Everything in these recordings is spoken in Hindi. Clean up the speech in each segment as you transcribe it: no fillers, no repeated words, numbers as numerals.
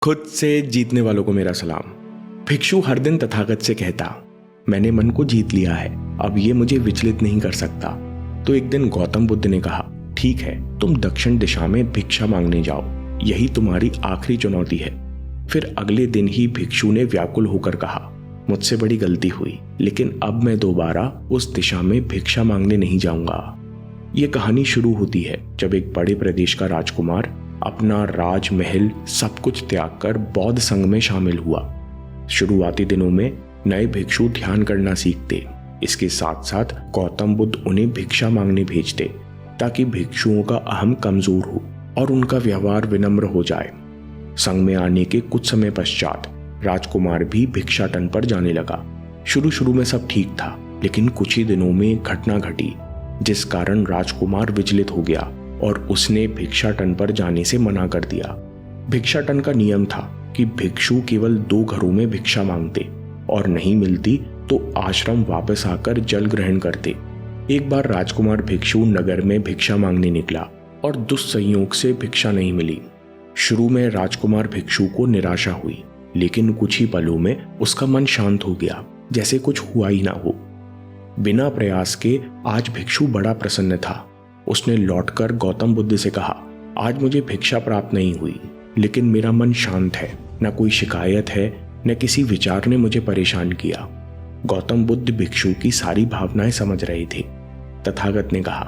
खुद से जीतने वालों को मेरा सलाम। भिक्षु हर दिन तथागत से कहता, मैंने मन को जीत लिया है, अब ये मुझे विचलित नहीं कर सकता। तो एक दिन गौतम बुद्ध ने कहा, ठीक है, तुम दक्षिण दिशा में भिक्षा मांगने जाओ, यही तुम्हारी आखिरी चुनौती है। फिर अगले दिन ही भिक्षु ने व्याकुल होकर कहा, मुझसे बड़ी गलती हुई, लेकिन अब मैं दोबारा उस दिशा में भिक्षा मांगने नहीं जाऊंगा। ये कहानी शुरू होती है जब एक बड़े प्रदेश का राजकुमार अपना राजमहल सब कुछ त्याग कर बौद्ध संघ में शामिल हुआ। शुरुआती दिनों में नए भिक्षु ध्यान करना सीखते, इसके साथ साथ गौतम बुद्ध उन्हें भिक्षा मांगने भेजते ताकि भिक्षुओं का अहम कमजोर हो और उनका व्यवहार विनम्र हो जाए। संघ में आने के कुछ समय पश्चात राजकुमार भी भिक्षाटन पर जाने लगा। शुरू शुरू में सब ठीक था, लेकिन कुछ ही दिनों में एक घटना घटी जिस कारण राजकुमार विचलित हो गया और उसने भिक्षाटन पर जाने से मना कर दिया। भिक्षाटन का नियम था कि भिक्षु केवल 2 घरों में भिक्षा मांगते और नहीं मिलती तो आश्रम वापस आकर जल ग्रहण करते। एक बार राजकुमार भिक्षु नगर में भिक्षा मांगने निकला और दुस्संयोग से भिक्षा नहीं मिली। शुरू में राजकुमार भिक्षु को निराशा हुई, लेकिन कुछ ही पलों में उसका मन शांत हो गया, जैसे कुछ हुआ ही ना हो। बिना प्रयास के आज भिक्षु बड़ा प्रसन्न था। उसने लौटकर गौतम बुद्ध से कहा, आज मुझे भिक्षा प्राप्त नहीं हुई, लेकिन मेरा मन शांत है, न कोई शिकायत है, न किसी विचार ने मुझे परेशान किया। गौतम बुद्ध भिक्षु की सारी भावनाएं समझ रहे थे। तथागत ने कहा,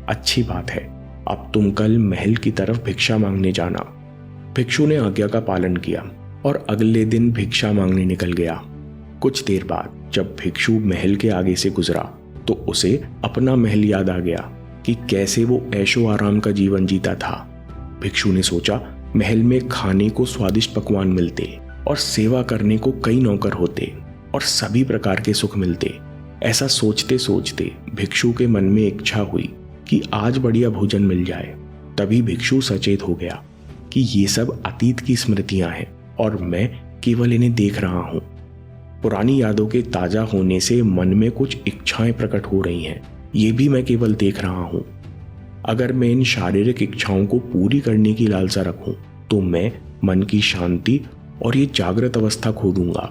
अच्छी बात है, अब तुम कल महल की तरफ भिक्षा मांगने जाना। भिक्षु ने आज्ञा का पालन किया और अगले दिन भिक्षा मांगने निकल गया। कुछ देर बाद जब भिक्षु महल के आगे से गुजरा तो उसे अपना महल याद आ गया कि कैसे वो ऐशो आराम का जीवन जीता था। भिक्षु ने सोचा, महल में खाने को स्वादिष्ट पकवान मिलते और सेवा करने को कई नौकर होते और सभी प्रकार के सुख मिलते। ऐसा सोचते सोचते भिक्षु के मन में इच्छा हुई कि आज बढ़िया भोजन मिल जाए। तभी भिक्षु सचेत हो गया कि ये सब अतीत की स्मृतियां हैं और मैं केवल इन्हें देख रहा हूं। पुरानी यादों के ताजा होने से मन में कुछ इच्छाएं प्रकट हो रही हैं, ये भी मैं केवल देख रहा हूं। अगर मैं इन शारीरिक इच्छाओं को पूरी करने की लालसा रखूं तो मैं मन की शांति और ये जागृत अवस्था खो दूंगा।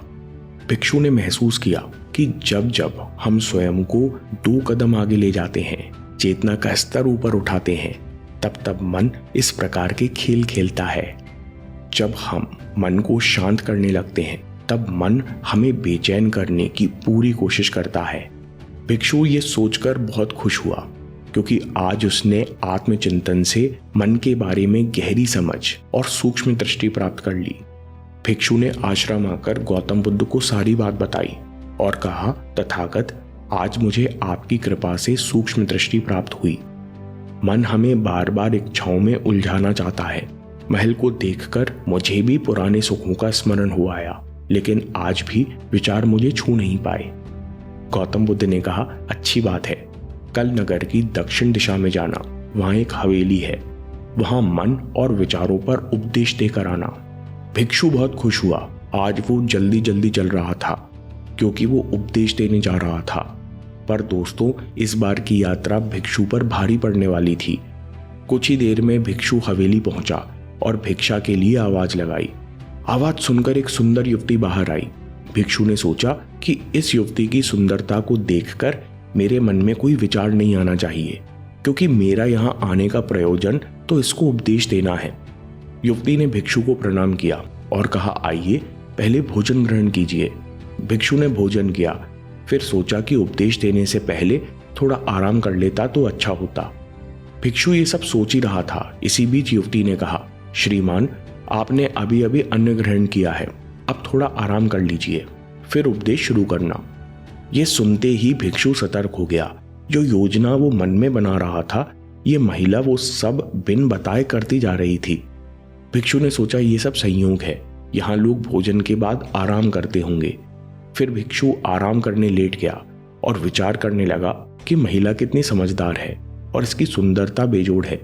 भिक्षु ने महसूस किया कि जब जब हम स्वयं को 2 कदम आगे ले जाते हैं, चेतना का स्तर ऊपर उठाते हैं, तब तब मन इस प्रकार के खेल खेलता है। जब हम मन को शांत करने लगते हैं तब मन हमें बेचैन करने की पूरी कोशिश करता है। भिक्षु ये सोचकर बहुत खुश हुआ क्योंकि आज उसने आत्मचिंतन से मन के बारे में गहरी समझ और सूक्ष्म दृष्टि प्राप्त कर ली। भिक्षु ने आश्रम आकर गौतम बुद्ध को सारी बात बताई और कहा, तथागत, आज मुझे आपकी कृपा से सूक्ष्म दृष्टि प्राप्त हुई। मन हमें बार बार इच्छाओं में उलझाना चाहता है। महल को देखकर मुझे भी पुराने सुखों का स्मरण हो आया, लेकिन आज भी विचार मुझे छू नहीं पाए। गौतम बुद्ध ने कहा, अच्छी बात है, कल नगर की दक्षिण दिशा में जाना, वहां एक हवेली है, वहां मन और विचारों पर उपदेश देकर आना। भिक्षु बहुत खुश हुआ। आज वो जल्दी जल्दी चल रहा था क्योंकि वो उपदेश देने जा रहा था। पर दोस्तों, इस बार की यात्रा भिक्षु पर भारी पड़ने वाली थी। कुछ ही देर में भिक्षु हवेली पहुंचा और भिक्षा के लिए आवाज लगाई। आवाज सुनकर एक सुंदर युवती बाहर आई। भिक्षु ने सोचा कि इस युवती की सुंदरता को देखकर मेरे मन में कोई विचार नहीं आना चाहिए, क्योंकि मेरा यहाँ आने का प्रयोजन तो इसको उपदेश देना है। युवती ने भिक्षु को प्रणाम किया और कहा, आइए पहले भोजन ग्रहण कीजिए। भिक्षु ने भोजन किया, फिर सोचा कि उपदेश देने से पहले थोड़ा आराम कर लेता तो अच्छा होता। भिक्षु ये सब सोच ही रहा था। इसी बीच युवती ने कहा, श्रीमान, आपने अभी अभी अन्न ग्रहण किया है, अब थोड़ा आराम कर लीजिए, फिर उपदेश शुरू करना। यह सुनते ही भिक्षु सतर्क हो गया। जो योजना वो मन में बना रहा था, ये महिला वो सब बिन बताए करती जा रही थी। भिक्षु ने सोचा, ये सब संयोग है, यहाँ लोग भोजन के बाद आराम करते होंगे। फिर भिक्षु आराम करने लेट गया और विचार करने लगा कि महिला कितनी समझदार है और इसकी सुंदरता बेजोड़ है।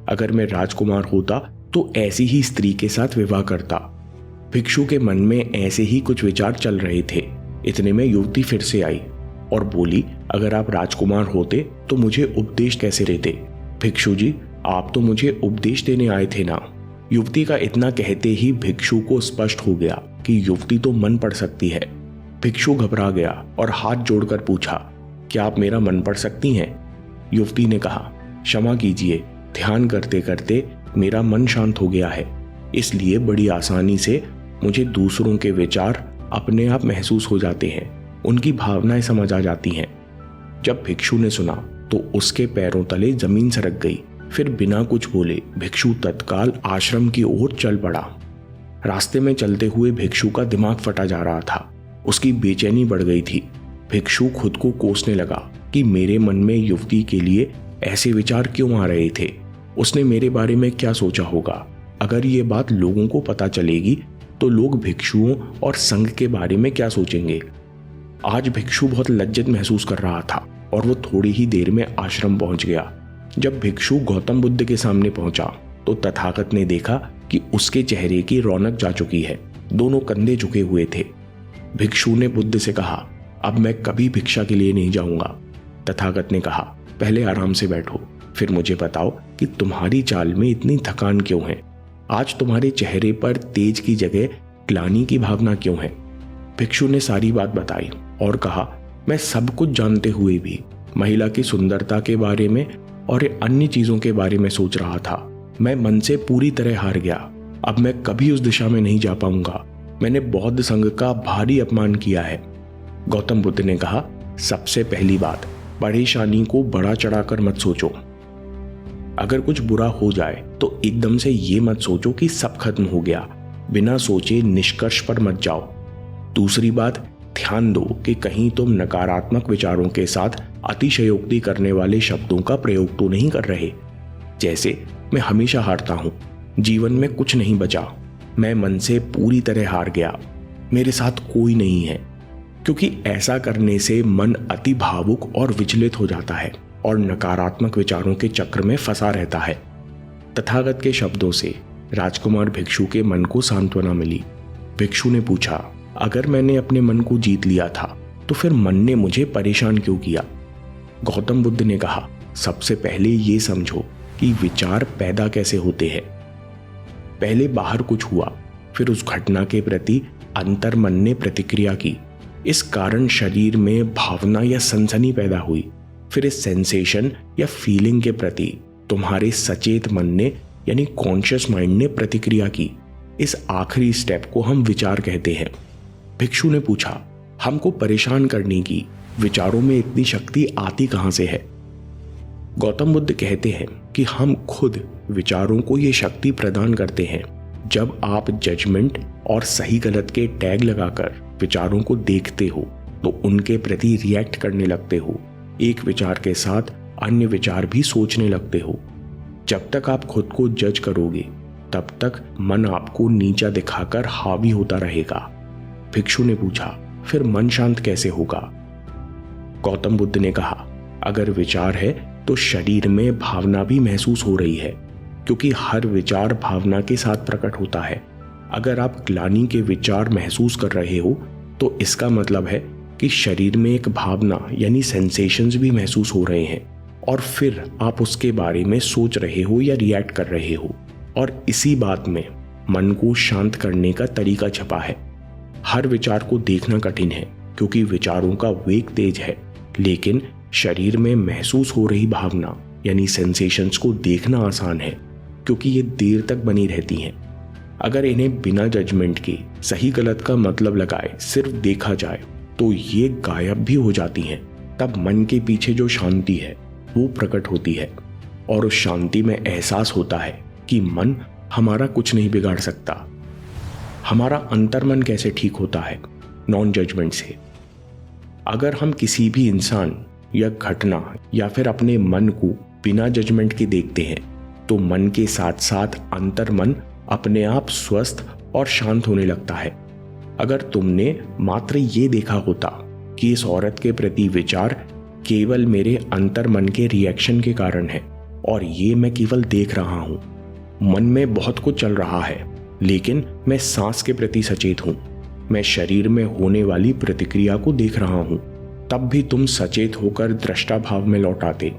अगर मैं राजकुमार होता तो ऐसी ही स्त्री के साथ विवाह करता। भिक्षु के मन में ऐसे ही कुछ विचार चल रहे थे। इतने में युवती फिर से आई और बोली, अगर आप राजकुमार होते तो मुझे उपदेश कैसे देते? भिक्षु जी, आप तो मुझे उपदेश देने आए थे ना। युवती का इतना कहते ही भिक्षु को स्पष्ट हो गया कि युवती तो मन पढ़ सकती है। भिक्षु घबरा गया और हाथ जोड़कर पूछा, क्या आप मेरा मन पढ़ सकती हैं? युवती ने कहा, क्षमा कीजिए, ध्यान करते करते मेरा मन शांत हो गया है, इसलिए बड़ी आसानी से मुझे दूसरों के विचार अपने आप महसूस हो जाते हैं, उनकी भावनाएं समझ आ जाती हैं। जब भिक्षु ने सुना तो उसके पैरों तले जमीन सरक गई। फिर बिना कुछ बोले भिक्षु तत्काल आश्रम की ओर चल पड़ा। रास्ते में चलते हुए भिक्षु का दिमाग फटा जा रहा था, उसकी बेचैनी बढ़ गई थी। भिक्षु खुद को कोसने लगा कि मेरे मन में युवती के लिए ऐसे विचार क्यों आ रहे थे, उसने मेरे बारे में क्या सोचा होगा। अगर ये बात लोगों को पता चलेगी तो लोग भिक्षुओं और संघ के बारे में क्या सोचेंगे। आज भिक्षु बहुत लज्जित महसूस कर रहा था और वो थोड़ी ही देर में आश्रम पहुंच गया। जब भिक्षु गौतम बुद्ध के सामने पहुंचा तो तथागत ने देखा कि उसके चेहरे की रौनक जा चुकी है, दोनों कंधे झुके हुए थे। भिक्षु ने बुद्ध से कहा, अब मैं कभी भिक्षा के लिए नहीं जाऊंगा। तथागत ने कहा, पहले आराम से बैठो, फिर मुझे बताओ कि तुम्हारी चाल में इतनी थकान क्यों है। आज तुम्हारे चेहरे पर तेज की जगह ग्लानि की भावना क्यों है। भिक्षु ने सारी बात बताई और कहा, मैं सब कुछ जानते हुए भी महिला की सुंदरता के बारे में और अन्य चीजों के बारे में सोच रहा था। मैं मन से पूरी तरह हार गया। अब मैं कभी उस दिशा में नहीं जा पाऊंगा। मैंने बौद्ध संघ का भारी अपमान किया है। गौतम बुद्ध ने कहा, सबसे पहली बात, परेशानी को बड़ा चढ़ाकर मत सोचो। अगर कुछ बुरा हो जाए तो एकदम से ये मत सोचो कि सब खत्म हो गया। बिना सोचे निष्कर्ष पर मत जाओ। दूसरी बात, ध्यान दो कि कहीं तुम नकारात्मक विचारों के साथ अतिशयोक्ति करने वाले शब्दों का प्रयोग तो नहीं कर रहे, जैसे मैं हमेशा हारता हूं, जीवन में कुछ नहीं बचा, मैं मन से पूरी तरह हार गया, मेरे साथ कोई नहीं है। क्योंकि ऐसा करने से मन अति भावुक और विचलित हो जाता है और नकारात्मक विचारों के चक्र में फंसा रहता है। तथागत के शब्दों से राजकुमार भिक्षु के मन को सांत्वना मिली। भिक्षु ने पूछा, अगर मैंने अपने मन को जीत लिया था तो फिर मन ने मुझे परेशान क्यों किया। गौतम बुद्ध ने कहा, सबसे पहले ये समझो कि विचार पैदा कैसे होते हैं। पहले बाहर कुछ हुआ, फिर उस घटना के प्रति अंतर मन ने प्रतिक्रिया की। इस कारण शरीर में भावना या सनसनी पैदा हुई। फिर इस सेंसेशन या फीलिंग के प्रति तुम्हारे सचेत मन ने यानी कॉन्शियस माइंड ने प्रतिक्रिया की। इस आखिरी स्टेप को हम विचार कहते हैं। भिक्षु ने पूछा, हमको परेशान करने की विचारों में इतनी शक्ति आती कहां से है। गौतम बुद्ध कहते हैं कि हम खुद विचारों को ये शक्ति प्रदान करते हैं। जब आप जजमेंट और सही गलत के टैग लगाकर विचारों को देखते हो तो उनके प्रति रिएक्ट करने लगते हो। एक विचार के साथ अन्य विचार भी सोचने लगते हो। जब तक आप खुद को जज करोगे तब तक मन आपको नीचा दिखाकर हावी होता रहेगा। भिक्षु ने पूछा, फिर मन शांत कैसे होगा। गौतम बुद्ध ने कहा, अगर विचार है तो शरीर में भावना भी महसूस हो रही है, क्योंकि हर विचार भावना के साथ प्रकट होता है। अगर आप ग्लानि के विचार महसूस कर रहे हो तो इसका मतलब है कि शरीर में एक भावना यानी सेंसेशंस भी महसूस हो रहे हैं और फिर आप उसके बारे में सोच रहे हो या रिएक्ट कर रहे हो। और इसी बात में मन को शांत करने का तरीका छपा है। हर विचार को देखना कठिन है क्योंकि विचारों का वेग तेज है, लेकिन शरीर में महसूस हो रही भावना यानी सेंसेशंस को देखना आसान है क्योंकि ये देर तक बनी रहती हैं। अगर इन्हें बिना जजमेंट के सही गलत का मतलब लगाए सिर्फ देखा जाए तो ये गायब भी हो जाती हैं। तब मन के पीछे जो शांति है वो प्रकट होती है और उस शांति में एहसास होता है कि मन हमारा कुछ नहीं बिगाड़ सकता। हमारा अंतर्मन कैसे ठीक होता है? नॉन जजमेंट से। अगर हम किसी भी इंसान या घटना या फिर अपने मन को बिना जजमेंट के देखते हैं तो मन के साथ साथ अंतर्मन अपने आप स्वस्थ और शांत होने लगता है। अगर तुमने मात्र ये देखा होता कि इस औरत के प्रति विचार केवल मेरे अंतर्मन के रिएक्शन के कारण है और ये मैं केवल देख रहा हूं, मन में बहुत कुछ चल रहा है लेकिन मैं सांस के प्रति सचेत हूं, मैं शरीर में होने वाली प्रतिक्रिया को देख रहा हूं, तब भी तुम सचेत होकर दृष्टा भाव में लौट आते।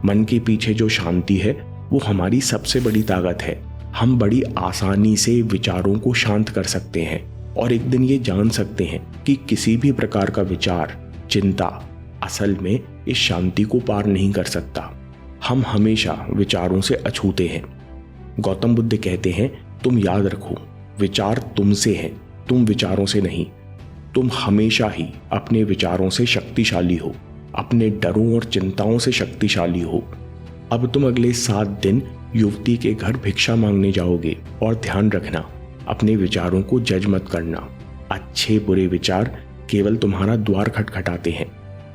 मन के पीछे जो शांति है वो हमारी सबसे बड़ी ताकत है। हम बड़ी आसानी से विचारों को शांत कर सकते हैं और एक दिन ये जान सकते हैं कि किसी भी प्रकार का विचार, चिंता असल में इस शांति को पार नहीं कर सकता। हम हमेशा विचारों से अछूते हैं। गौतम बुद्ध कहते हैं, तुम याद रखो, विचार तुमसे हैं, तुम विचारों से नहीं। तुम हमेशा ही अपने विचारों से शक्तिशाली हो, अपने डरों और चिंताओं से शक्तिशाली हो। अब तुम अगले 7 दिन युवती के घर भिक्षा मांगने जाओगे और ध्यान रखना, अपने विचारों को जज मत करना। अच्छे बुरे विचार केवल तुम्हारा द्वार खटखटाते हैं।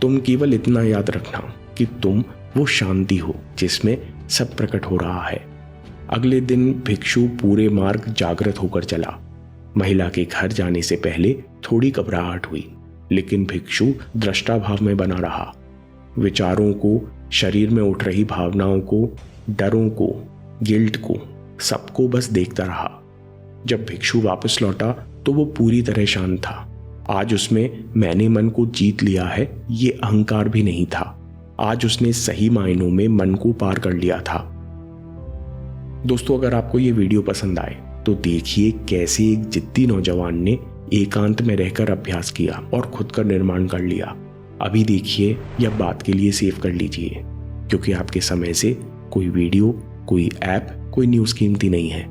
तुम केवल इतना याद रखना कि तुम वो शांति हो जिसमें सब प्रकट हो रहा है। अगले दिन भिक्षु पूरे मार्ग जागृत होकर चला। महिला के घर जाने से पहले थोड़ी घबराहट हुई, लेकिन भिक्षु दृष्टा भाव में बना रहा। विचारों को, शरीर में उठ रही भावनाओं को, डरों को, गिल्ट को, सबको बस देखता रहा। जब भिक्षु वापस लौटा तो वो पूरी तरह शांत था। आज उसमें मैंने मन को जीत लिया है ये अहंकार भी नहीं था। आज उसने सही मायनों में मन को पार कर लिया था। दोस्तों, अगर आपको ये वीडियो पसंद आए तो देखिए कैसे एक जिद्दी नौजवान ने एकांत में रहकर अभ्यास किया और खुद का निर्माण कर लिया। अभी देखिए या बात के लिए सेव कर लीजिए, क्योंकि आपके समय से कोई वीडियो, कोई ऐप, कोई न्यूज़ कीमती नहीं है।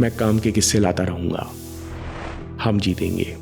मैं काम के किस्से लाता रहूंगा। हम जीतेंगे।